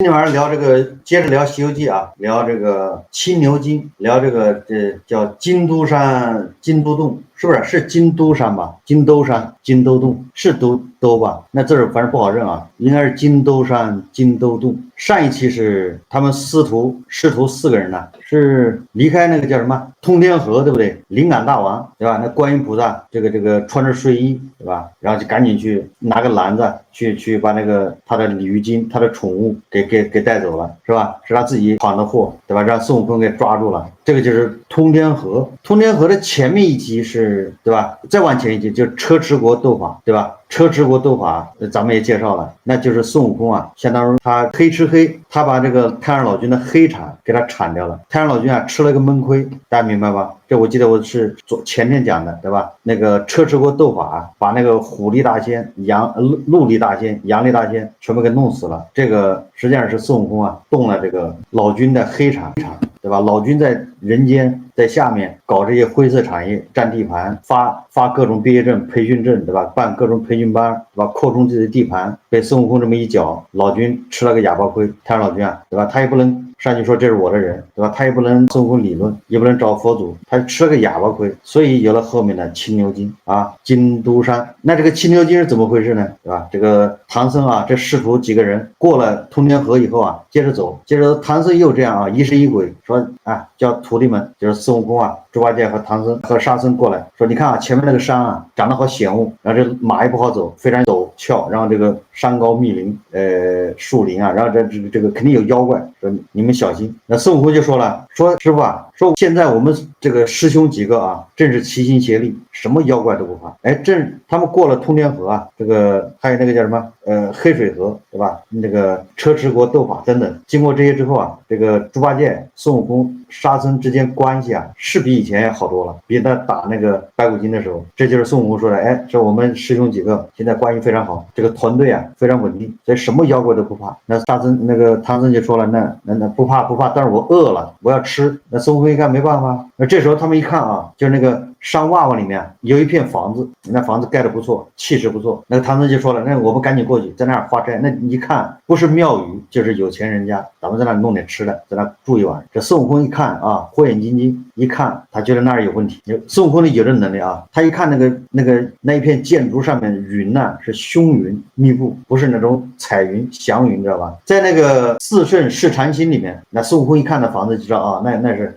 今天晚上聊这个，接着聊《西游记》啊，聊这个青牛精，聊这个叫金都山金都洞，是不是？是金都山吧？金都山金都洞是都吧？那字儿反正不好认啊，应该是金都山金都洞。上一期是他们师徒4个人呢，是离开那个叫什么通天河，对不对？灵感大王，对吧？那观音菩萨这个穿着睡衣，对吧？然后就赶紧去拿个篮子去把那个他的鲤鱼精，他的宠物给带走了，是吧？是他自己闯的祸，对吧？让孙悟空给抓住了。这个就是通天河。通天河的前面一集是，对吧？再往前一集就是车迟国斗法，对吧？车迟国斗法，咱们也介绍了，那就是孙悟空啊，相当于他黑吃黑，他把这个太上老君的黑产给他铲掉了。太上老君啊，吃了个闷亏，大家明白吧？这我记得我是前天讲的，对吧？那个车迟国斗法啊，把那个虎力大仙、陆力大仙、杨力大仙全部给弄死了。这个实际上是孙悟空啊，动了这个老君的黑产，对吧？老君在人间，在下面搞这些灰色产业，占地盘，发各种毕业证、培训证，对吧？办各种培训班，对吧？扩充自己的地盘，被孙悟空这么一搅，老君吃了个哑巴亏。太上老君啊，对吧？他也不能上去说这是我的人，对吧？他也不能孙悟空理论，也不能找佛祖，他吃了个哑巴亏，所以有了后面的青牛精啊，金都山。那这个青牛精是怎么回事呢？对吧？这个唐僧啊，这师徒几个人过了通天河以后啊，接着走，唐僧又这样啊，疑神疑鬼说啊，叫徒弟们，就是孙悟空啊、猪八戒和唐僧和沙僧过来说，你看啊，前面那个山啊，长得好险恶，然后这马也不好走，非常陡峭，然后这个山高密林，树林啊，然后这个肯定有妖怪，说你们小心。那孙悟空就说了，说师傅啊，说现在我们这个师兄几个啊，正是齐心协力，什么妖怪都不怕。哎，他们过了通天河啊，这个还有那个叫什么黑水河，对吧？那个车迟国斗法等等，经过这些之后啊，这个猪八戒、孙悟空、沙僧之间关系啊，是比以前也好多了，比他打那个白骨精的时候。这就是孙悟空说的，哎，说我们师兄几个现在关系非常好，这个团队啊非常稳定，所以什么妖怪都不怕。那唐僧就说了，那不怕，但是我饿了，我要吃。那孙悟空一看没办法，那这时候他们一看啊，就是那个山洼洼里面有一片房子，那房子盖得不错，气势不错。那个唐僧就说了，那我们赶紧过去，在那儿化斋。那你一看，不是庙宇就是有钱人家，咱们在那弄点吃的，在那住一晚。这孙悟空一看啊，火眼金睛一看，他觉得那儿有问题。孙悟空有这能力啊，他一看那一片建筑上面云呢是凶云密布，不是那种彩云祥云，知道吧？在那个四圣试禅心里面，那孙悟空一看那房子就知道啊，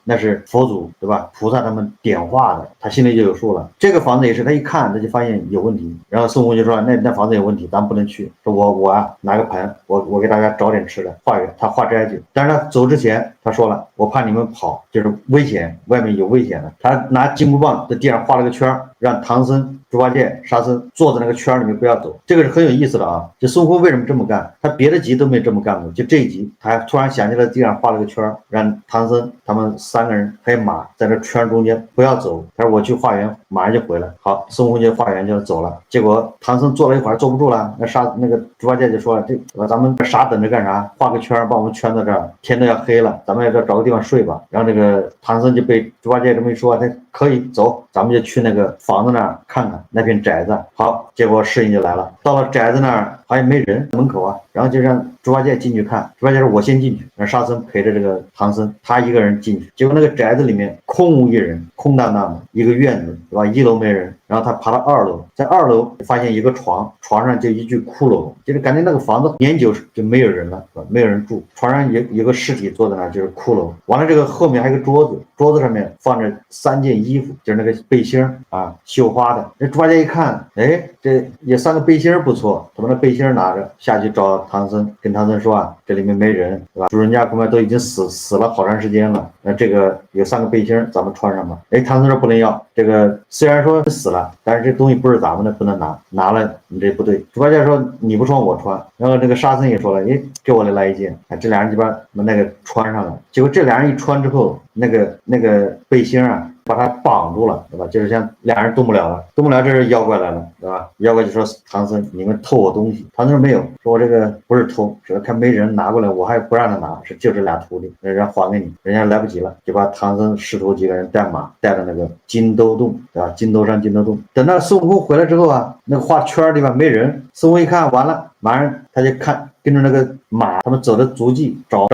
那是佛祖，对吧？菩萨他们点化的，他心里就有数了。这个房子也是他一看他就发现有问题，然后孙悟空就说那房子有问题，咱不能去。说我啊拿个盆，我给大家找点吃的，他化斋去。但是他走之前他说了，我怕你们跑，就是危险，外面有危险的。他拿金箍棒在地上画了个圈，让唐僧、猪八戒、沙僧坐在那个圈里面不要走。这个是很有意思的啊。就孙悟空为什么这么干？他别的集都没这么干过，就这一集他突然想起来地上画了个圈，让唐僧他们3个人还有马在这圈中间不要走。他说我去化缘，马上就回来。好，孙悟空就化缘就走了。结果唐僧坐了一会儿坐不住了，那个猪八戒就说了，咱们傻等着干啥？画个圈把我们圈到这儿，天都要黑了，咱们要找个地方睡吧。然后这个唐僧就被猪八戒这么一说，他可以走，咱们就去那个房子那儿看看那片宅子。好，结果事情就来了，到了宅子那儿好像没人，门口啊，然后就让猪八戒进去看。猪八戒说我先进去，让沙僧陪着这个唐僧，他一个人进去。结果那个宅子里面空无一人，空荡荡的一个院子，对吧？1楼没人，然后他爬到2楼，在2楼发现一个床上就一具骷髅，就是感觉那个房子年久就没有人了，没有人住，床上有个尸体坐在那儿，就是骷髅。完了这个后面还有个桌子，桌子上面放着3件衣服，就是那个背心啊，绣花的。这猪八戒一看，哎，这也3个背心不错，他把那背心拿着下去找唐僧，跟唐僧说啊，这里面没人，对吧？主人家恐怕都已经死了好长时间了，那这个有3个背心咱们穿上吧。哎，唐僧说不能要，这个虽然说死了，但是这东西不是咱们的，不能拿了你这不对。猪八戒说你不穿我穿，然后这个沙僧也说了，哎，给我来一件。这俩人就把那个穿上了。结果这俩人一穿之后，那个背心啊把他绑住了，对吧？就是像俩人动不了了，这是妖怪来了，对吧？妖怪就说唐僧你们偷我东西。唐僧说没有，说我这个不是偷，只是看没人拿过来，我还不让他拿，就这俩徒弟，人还给你，人家来不及了，就把唐僧师徒几个人带马带到那个金兜洞，对吧？金兜山金兜洞。等到孙悟空回来之后啊，那个画圈的地方没人，孙悟空一看完了，马上他就看跟着那个马他们走的足迹，找，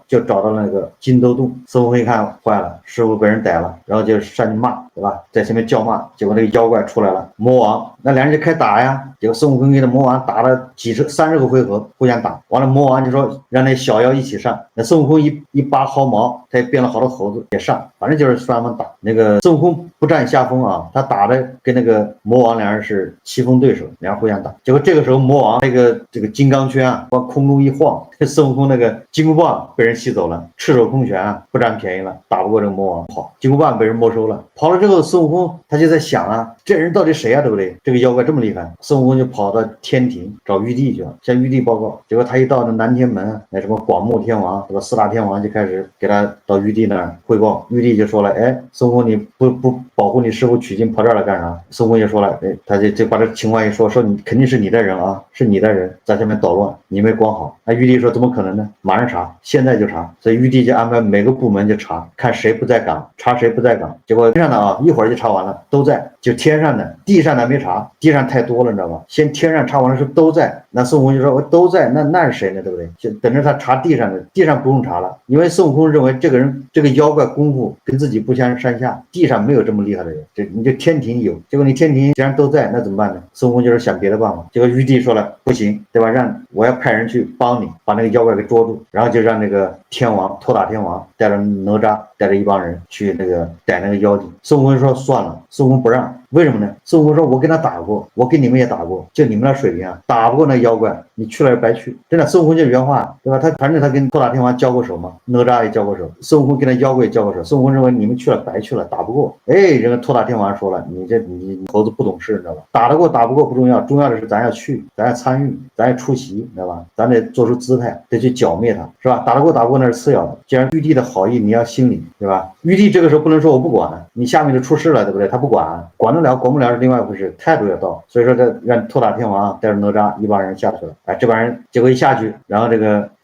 就找到那个金兜洞。孙悟空一看坏了，师傅被人逮了，然后就上去骂，对吧？在前面叫骂，结果那个妖怪出来了，魔王，那两人就开打呀。结果孙悟空跟那魔王打了30个回合，互相打。完了，魔王就说让那小妖一起上。那孙悟空一拔毫毛，他也变了好多猴子也上，反正就是双方打。那个孙悟空不占下风啊，他打的跟那个魔王两人是棋逢对手，两人互相打。结果这个时候魔王这个金刚圈啊往空中一晃，孙悟空那个金箍棒被人吸走了，赤手空拳啊不占便宜了，打不过这个魔王跑，金箍棒被人没收了。跑了之后，孙悟空他就在想啊，这人到底谁啊，对不对？这个妖怪这么厉害。孙悟空就跑到天庭找玉帝去了，向玉帝报告。结果他一到那南天门，那什么广目天王什么4大天王就开始给他到玉帝那儿汇报。玉帝就说了，哎，孙悟空你不保护你师傅取经跑这儿来干啥？孙悟空就说了，哎，他就把这情况一说你肯定是你的人啊，是你的人在下面捣乱，你没管好。那玉帝说怎么可能呢？马上查，现在就查。所以玉帝就安排每个部门就查，看谁不在岗，查谁不在岗。结果天上的啊，一会儿就查完了，都在。就天上的，地上的没查，地上太多了，你知道吧？先天上查完了是都在，那孙悟空就说我都在，那是谁呢？对不对？就等着他查地上的，地上不用查了，因为孙悟空认为这个人这个妖怪功夫跟自己不相上下，地上没有这么厉害的人，你就天庭有。结果你天庭既然都在，那怎么办呢？孙悟空就是想别的办法。结果玉帝说了，不行，对吧？我要派人去帮你把那个妖怪给捉住，然后就让那个天王托塔天王带着哪吒带着一帮人去那个逮那个妖精。孙悟空说算了，孙悟空不让。为什么呢？孙悟空说我跟他打过，我跟你们也打过，就你们那水平啊，打不过那妖怪，你去了也白去。真的，孙悟空就原话，对吧？反正他跟托塔天王交过手嘛，哪吒也交过手，孙悟空跟那妖怪也交过手。孙悟空认为你们去了白去了，打不过。哎，人家托塔天王说了，你猴子不懂事，你知道吧？打得过打不过不重要，重要的是咱要去，咱要参与，咱要出席，你知道吧？咱得做出姿态，得去剿灭他，是吧？打得过打不过那是次要的。既然玉帝的好意你要心领，对吧？玉帝这个时候不能说我不管了，你下面就出事了，对不对？他不管，管得了管不了是另外一回事，态度要到。所以说这让托塔天王带着哪吒一帮人下去了。哎，这帮人结果一下去，然后这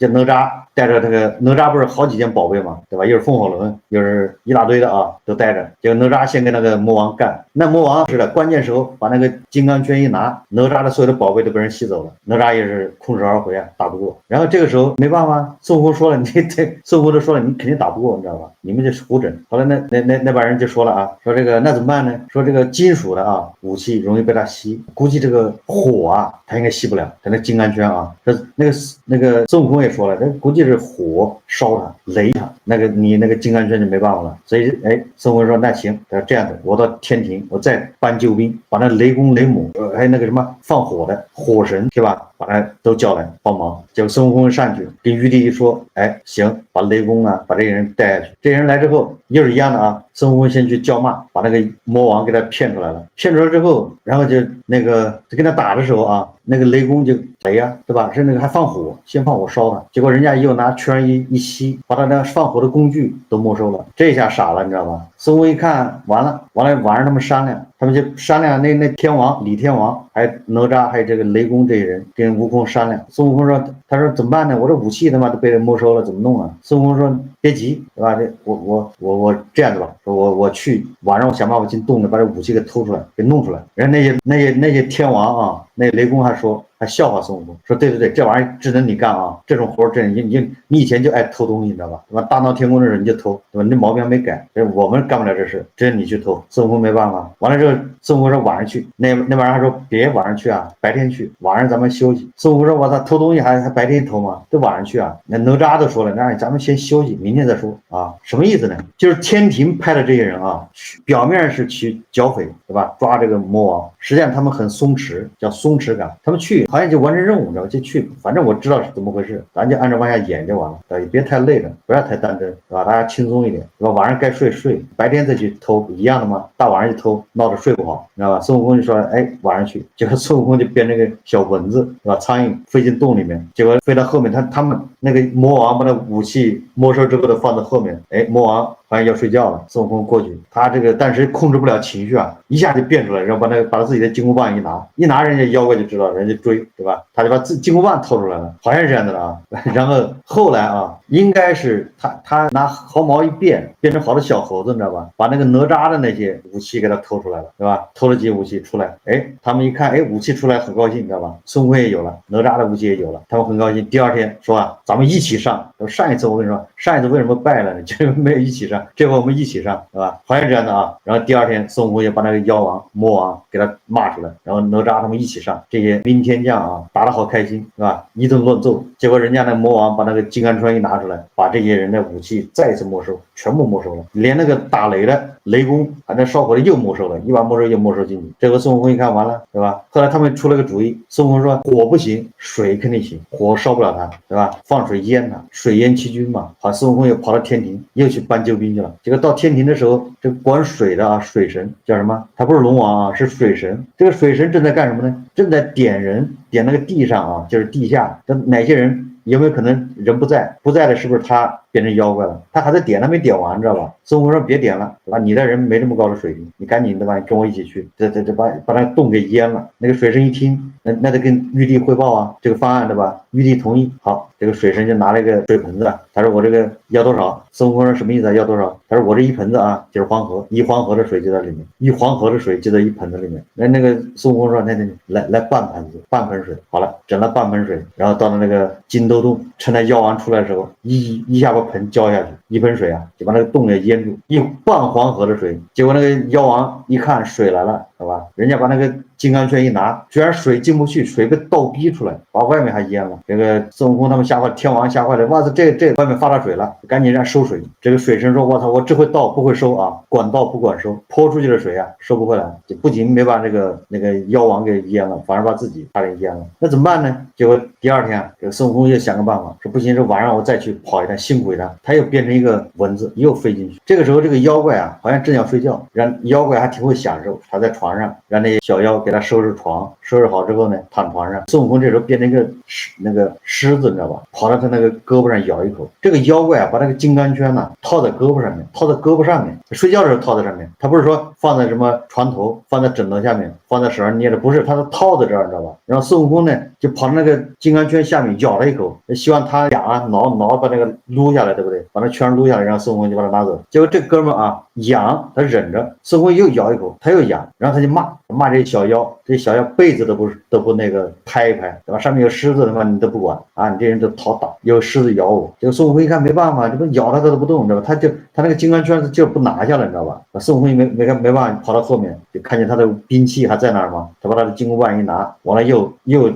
哪吒带着哪吒不是好几件宝贝嘛，对吧？又是凤凰轮，又是一大堆的啊，都带着。结果哪吒先跟那个魔王干，那魔王是的，关键时候把那个金刚圈一拿，哪吒的所有的宝贝都被人吸走了，哪吒也是空手而回啊，打不过。然后这个时候没办法，孙悟空说了，孙悟空都说了，你肯定打不过，你知道吧？你们就是胡整。后来那帮人就说了啊，说这个那怎么办呢？说这个金属的啊武器容易被他吸，估计这个火啊他应该吸不了，他那金刚圈啊，那个孙悟空也说了，这估计是火烧他雷他，你那个金刚圈就没办法了。所以哎，孙悟空说那行，他说这样子，我到天庭我再搬救兵，把那雷公雷母还有那个什么放火的火神是吧，把他都叫来帮忙。结果孙悟空上去跟玉帝一说，哎行，把雷公啊把这个人带下去。这人来之后又是一样的啊，孙悟空先去叫骂，把那个魔王给他骗出来了。骗出来之后，然后就跟他打的时候啊，那个雷公就雷呀，对吧？是那个还放火，先放火烧他。结果人家又拿圈一吸，把他那放火的工具都没收了。这下傻了，你知道吧？孙悟空一看完了，晚上他们商量，那天王李天王还有哪吒还有这个雷公这些人跟悟空商量。孙悟空说，他说怎么办呢？我这武器他妈都被人没收了，怎么弄啊？孙悟空说别急，对吧？我这样子吧，说我去晚上我想办法进洞里把这武器给偷出来，给弄出来。然后那些天王啊，那雷公还笑话孙悟空说对，这玩意儿只能你干啊，这种活真你以前就爱偷东西，你知道吧？对吧？大闹天宫的时候你就偷，对吧？你这毛病还没改，我们干不了这事，只有你去偷。孙悟空没办法，完了之后孙悟空说晚上去，那玩意儿还说别晚上去啊，白天去，晚上咱们休息。孙悟空说我操，偷东西还白天偷吗？都晚上去啊。那哪吒都说了，那咱们先休息，明天再说啊。什么意思呢？就是天庭派的这些人啊，表面是去剿匪，对吧？抓这个魔王，实际上他们很松弛，叫松弛感，他们去好像就完成任务，你知道吧？就去，反正我知道是怎么回事，咱就按照往下演就完了，也别太累了，不要太当真，对吧？大家轻松一点，对吧？晚上该睡，白天再去偷一样的吗？大晚上去偷，闹着睡不好，你知道吧？孙悟空就说，哎，晚上去，结果孙悟空就变那个小蚊子，对吧？苍蝇飞进洞里面，结果飞到后面，他们那个魔王把那武器没收之后的放在后面，哎，魔王发现要睡觉了，孙悟空过去，他这个但是控制不了情绪啊，一下就变出来，然后把他自己的金箍棒一拿人家妖怪就知道，人家追，对吧？他就把金箍棒掏出来了，好像是这样的了啊。然后后来啊，应该是他拿毫毛一变成好多小猴子，你知道吧？把那个哪吒的那些武器给他偷出来了，对吧？偷了几个武器出来，哎，他们一看，哎，武器出来很高兴，你知道吧？孙悟空也有了，哪吒的武器也有了，他们很高兴。第二天说啊，咱们一起上。上一次我跟你说，上一次为什么败了呢？就没有一起上，这回我们一起上，对吧？好像这样的啊。然后第二天，孙悟空也把那个妖王、魔王给他骂出来，然后哪吒他们一起上，这些兵天将啊，打得好开心，是吧？一顿乱揍，结果人家那魔王把那个金刚杵一拿出来，把这些人的武器再次没收，全部没收了，连那个打雷的雷公还那烧火的又没收了，一把没收又没收进去。这个孙悟空一看完了，对吧？后来他们出了个主意，孙悟空说火不行，水肯定行，火烧不了他，对吧？放水淹他，水淹七军嘛。好，孙悟空又跑到天庭，又去搬救兵去了。结果到天庭的时候，这个管水的啊，水神叫什么？他不是龙王啊，是水神。这个水神正在干什么呢？正在点人，点那个地上啊，就是地下的哪些人。有没有可能人不在的，是不是他变成妖怪了？他还在点，他没点完，知道吧？孙悟空说别点了，对吧？你的人没这么高的水平，你赶紧对吧？跟我一起去，这把那洞给淹了。那个水神一听，那得跟玉帝汇报啊，这个方案对吧？玉帝同意，好，这个水神就拿了一个水盆子，他说我这个要多少？孙悟空说什么意思啊？要多少？他说我这一盆子啊，就是黄河，一黄河的水就在里面，一黄河的水就在一盆子里面。那个孙悟空说那来半盆子，半盆水，好了，整了半盆水，然后到了那个金兜洞，趁他妖王出来的时候，一下把盆浇下去，一盆水啊，就把那个洞给淹住，一半黄河的水。结果那个妖王一看水来了，好吧，人家把那个金刚圈一拿，居然水进不去，水被倒逼出来，把外面还淹了。这个孙悟空他们吓坏，天王吓坏了，哇塞，这外面发大水了，赶紧让收水。这个水神说，我操，我只会倒不会收啊，管道不管收，泼出去的水啊收不回来，就不仅没把那个妖王给淹了，反而把自己差点淹了。那怎么办呢？结果第二天啊，这个孙悟空又想个办法，说不行，这晚上我再去跑一趟，辛苦一趟，他又变成一个蚊子，又飞进去。这个时候这个妖怪啊，好像正要睡觉，让妖怪还挺会享受，他在床上让那些小妖给他收拾床，收拾好之后呢，躺床上。孙悟空这时候变成一个狮子，你知道吧？跑到他那个胳膊上咬一口。这个妖怪啊，把那个金刚圈呢套在胳膊上面，套在胳膊上面，睡觉的时候套在上面。他不是说放在什么床头，放在枕头下面，放在手上捏着，不是，他是套在这儿，你知道吧？然后孙悟空呢就跑到那个金刚圈下面咬了一口，希望他痒啊挠把那个撸下来，对不对？把那圈撸下来，然后孙悟空就把它拿走。结果这哥们啊痒，他忍着，孙悟空又咬一口，他又痒，然后他就骂这些小妖，这些小妖被子都不那个拍一拍，对吧？上面有狮子的话你都不管啊，你这人都讨打，有狮子咬我。这个孙悟空一看没办法，这不咬他都不动，知道吧？他那个金刚圈就不拿下来，你知道吧？孙悟空没办法跑到后面，就看见他的兵器还在那儿嘛，他把他的金箍棒一拿，完了又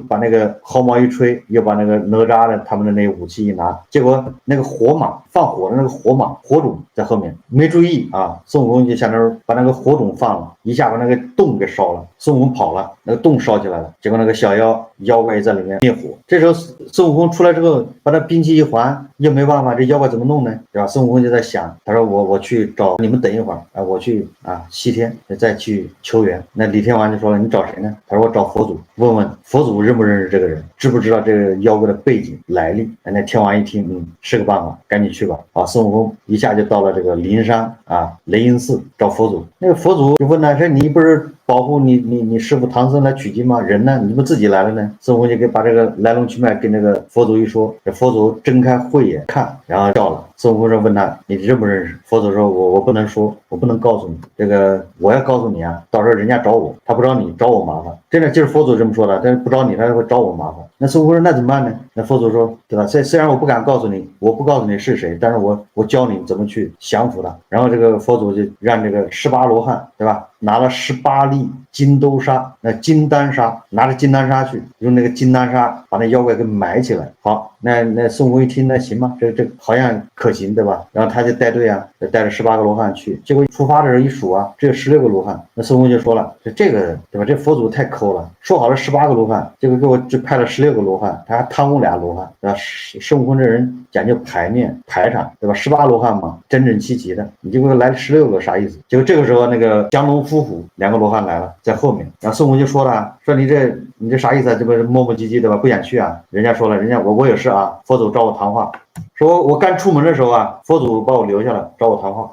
把那个毫毛一吹，又把那个哪吒的他们的那个武器一拿，结果那个火马放火的那个火种在后面没注意啊，孙悟空就想着把那个火种放了，一下把那个洞给烧了，孙悟空跑了，那个洞烧起来了，结果那个小妖怪在里面灭火。这时候孙悟空出来之后，把那兵器一还，又没办法，这妖怪怎么弄呢？对吧？孙悟空就在想，他说我去找你们，等一会儿啊，我去啊西天再去求援。那李天王就说了，你找谁呢？他说我找佛祖，问问佛祖认不认识这个人，知不知道这个妖怪的背景来历。那天王一听，是个办法，赶紧去吧。啊，孙悟空一下就到了这个灵山啊雷音寺找佛祖。那个佛祖就问他，说你不是保护你师父唐僧来取经吗？人呢？你怎么自己来了呢？孙悟空就把这个来龙去脉跟那个佛祖一说，这佛祖睁开慧眼看，然后笑了。孙悟空说问他你认不认识？佛祖说我不能说，我不能告诉你，这个我要告诉你啊，到时候人家找我，他不找你，找我麻烦。真的就是佛祖这么说的，但是不找你，他会找我麻烦。那孙悟空说那怎么办呢？那佛祖说，对吧？虽然我不敢告诉你，我不告诉你是谁，但是我教你怎么去降服他。然后这个佛祖就让这个18罗汉，对吧？拿了18粒金兜沙，那金丹砂，拿着金丹砂去，用那个金丹砂把那妖怪给埋起来。好，那孙悟空一听，那行吧，这好像可行，对吧？然后他就带队啊，带着18个罗汉去。结果出发的时候一数啊，只有16个罗汉。那孙悟空就说了，这个对吧？这佛祖太抠了，说好了18个罗汉，结果给我就派了16个罗汉，他还贪污俩罗汉，对吧？孙悟空这人讲究排面排场，对吧？18罗汉嘛，整整齐齐的，你就给我来了16个，啥意思？结果这个时候那个降龙伏虎2个罗汉来了，在后面，然后孙悟空就说了，说你这啥意思啊？这不是磨磨唧唧的吧？不想去啊？人家说了，人家我有事啊，佛祖找我谈话，说我刚出门的时候啊，佛祖把我留下了，找我谈话。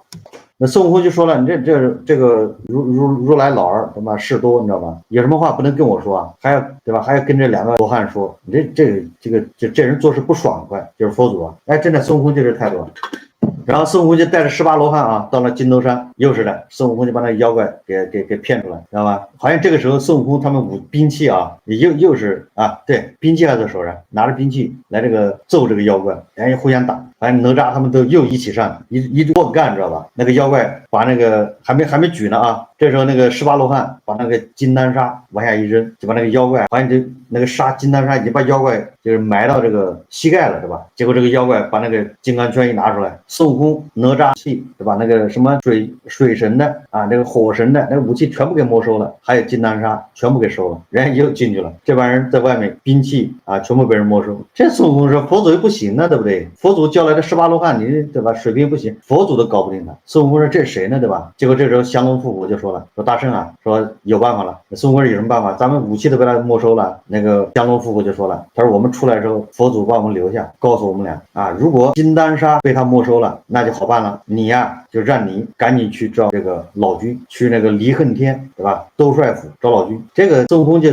那孙悟空就说了，你这个如来老儿他妈事多，你知道吧？有什么话不能跟我说啊？还要对吧？还要跟这2个罗汉说，你这人做事不爽快，就是佛祖啊！哎，真的孙悟空就这态度。然后孙悟空就带着18罗汉啊，到了金头山，又是的，孙悟空就把那个妖怪给骗出来，知道吧？好像这个时候孙悟空他们舞兵器啊，又是啊，对，兵器还在手上，拿着兵器来这个揍这个妖怪，然后互相打。反正哪吒他们都又一起上，一直过干，知道吧？那个妖怪把那个还没举呢啊，这时候那个18罗汉把那个金丹砂往下一扔，就把那个妖怪，好像就那个金丹砂已经把妖怪就是埋到这个膝盖了，对吧？结果这个妖怪把那个金刚圈一拿出来，孙悟空、哪吒气，对吧？那个什么水神的啊，那个火神的那个武器全部给没收了，还有金丹砂全部给收了，人家又进去了。这帮人在外面兵器啊全部被人没收。这孙悟空说佛祖又不行呢，对不对？佛祖叫来的18罗汉，你对吧？水平不行，佛祖都搞不定他。孙悟空说这是谁呢，对吧？结果这时候降龙伏虎就说了，说大圣啊，说有办法了。孙悟空说有什么办法？咱们武器都被他没收了。那个降龙伏虎就说了，他说我们出来的时候，佛祖把我们留下，告诉我们俩啊，如果金丹砂被他没收了，那就好办了。你呀，就让你赶紧去找这个老君，去那个离恨天，对吧？兜率府找老君。这个孙悟空就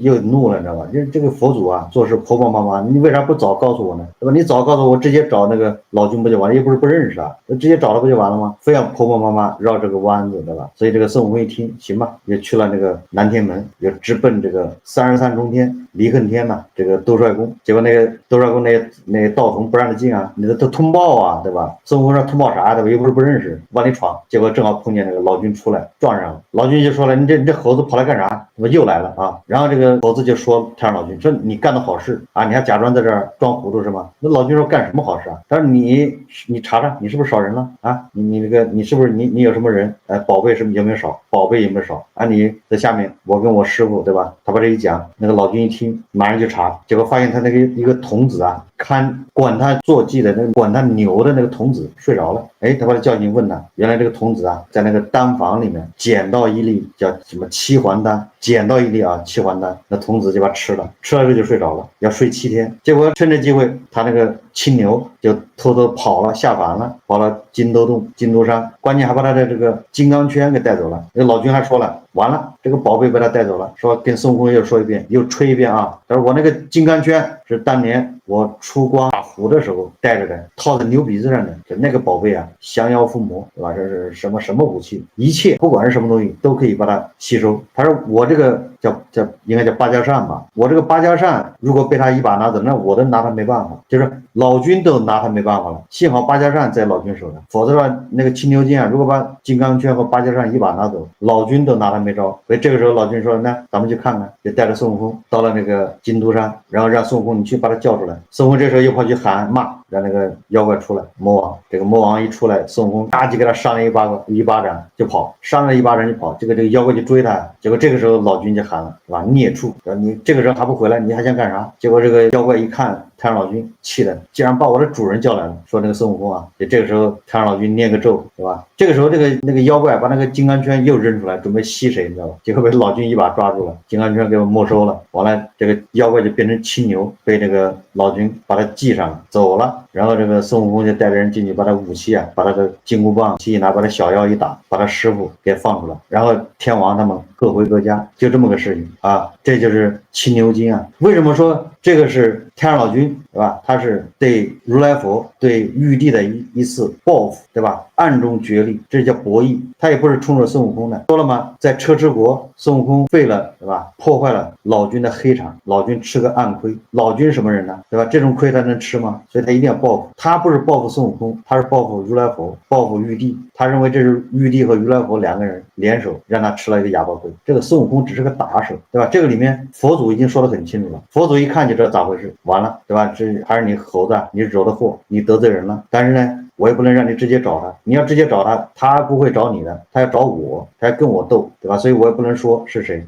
又怒了，你知道吧？这个佛祖啊，做事婆婆妈妈，你为啥不早告诉我呢？对吧？你早告诉我，直接找那个老君不就完了？又不是不认识啊，直接找了不就完了吗？非要婆婆妈妈绕这个弯子，对吧？所以这个孙悟空一听，行吧，也去了那个南天门，也直奔这个33重天离恨天呐，这个兜率宫。结果那个兜率宫那道童不让他进啊，你都通报啊，对吧？孙悟空说通报啥，对吧？又不是不认识，往里闯。结果正好碰见那个老君出来，撞上了。老君就说了，你这猴子跑来干啥？怎么又来了啊？然后这个猴子就说太上老君，说你干的好事啊，你还假装在这儿装糊涂是吗？那老君说干什么好事啊？他说你查查，你是不是少人了啊？你是不是你有什么人？宝贝有没有少？宝贝有没有少啊？你在下面，我跟我师傅对吧？他把这一讲，那个老君一听，马上就查，结果发现他那个一个童子啊，管他坐骑的那个管他牛的那个童子睡着了。哎，他把他叫进问他，原来这个童子啊，在那个丹房里面捡到一粒叫什么七环丹，捡到一粒啊七环丹，那童子就把它吃了之后就睡着了，要睡7天。结果趁这机会，他那个青牛就偷偷跑了，下凡了，跑了金兜洞、金都山，关键还把他的这个金刚圈给带走了。那老君还说了，完了，这个宝贝被他带走了，说跟孙悟空又说一遍，又吹一遍啊。他说我那个金刚圈是当年我出关打虎的时候带着的，套在牛鼻子上的，那个宝贝啊，降妖伏魔，对吧？这是什么武器？一切不管是什么东西都可以把它吸收。他说我这个叫应该叫芭蕉扇吧，我这个芭蕉扇如果被他一把拿走，那我都拿他没办法，就是老君都拿他没办法了。幸好芭蕉扇在老君手上，否则的话那个青牛精啊，如果把金刚圈和芭蕉扇一把拿走，老君都拿他没招。所以这个时候老君说，那咱们去看看，就带着孙悟空到了那个金都山，然后让孙悟空你去把他叫出来。孙悟空这时候又跑去喊骂，让那个妖怪出来。魔王，这个魔王一出来，孙悟空嘎就给他扇了一巴掌就跑，扇了一巴掌就跑。这个妖怪就追他，结果这个时候老君就喊了，是吧？孽畜，你这个人还不回来，你还想干啥？结果这个妖怪一看太上老君，气的竟然把我的主人叫来了，说那个孙悟空啊，这个时候太上老君念个咒，对吧？这个时候那个妖怪把那个金刚圈又扔出来，准备吸谁，你知道吧？结果被老君一把抓住了，金刚圈给我没收了。完了，这个妖怪就变成青牛，被这个老君把他系上了，走了。然后这个孙悟空就带着人进去，把他武器啊，把他的金箍棒一拿，把他小妖一打，把他师傅给放出来。然后天王他们各回各家，就这么个事情啊。这就是青牛精啊。为什么说这个是太上老君，对吧？他是对如来佛对玉帝的一次报复，对吧？暗中角力，这叫博弈。他也不是冲着孙悟空的，说了吗？在车迟国，孙悟空废了，对吧？破坏了老君的黑场，老君吃个暗亏。老君什么人呢？对吧？这种亏他能吃吗？所以他一定要报复。他不是报复孙悟空，他是报复如来佛，报复玉帝。他认为这是玉帝和如来佛两个人联手让他吃了一个哑巴亏。这个孙悟空只是个打手，对吧？这个里面佛祖已经说得很清楚了，佛祖一看就知道咋回事，完了，对吧？这还是你猴子，你惹的祸，你得罪人了。但是呢，我也不能让你直接找他，你要直接找他，他不会找你的，他要找我，他要跟我斗，对吧？所以我也不能说是谁。